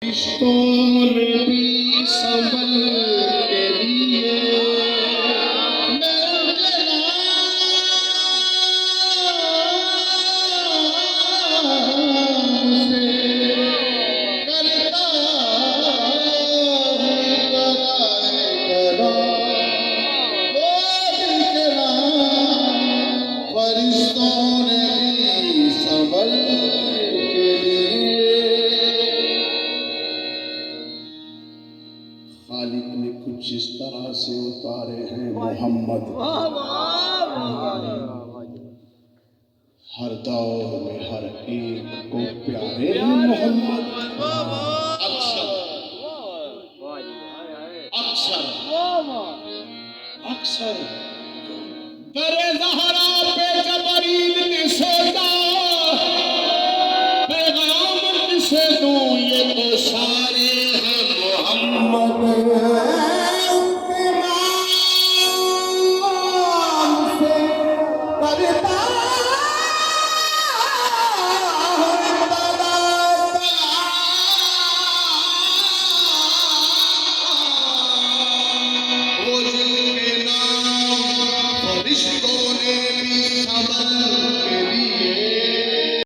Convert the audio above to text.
रिश्तों ने भी संभल के लिए मैं से करता हूँ करा वो दिल के नाम फरिश्तों ने भी संभल के लिए। खालिक ने कुछ इस तरह से उतारे हैं मोहम्मद, हर दौर में हर एक को प्यारे हैं मोहम्मद। अक्सर अक्सर अक्सर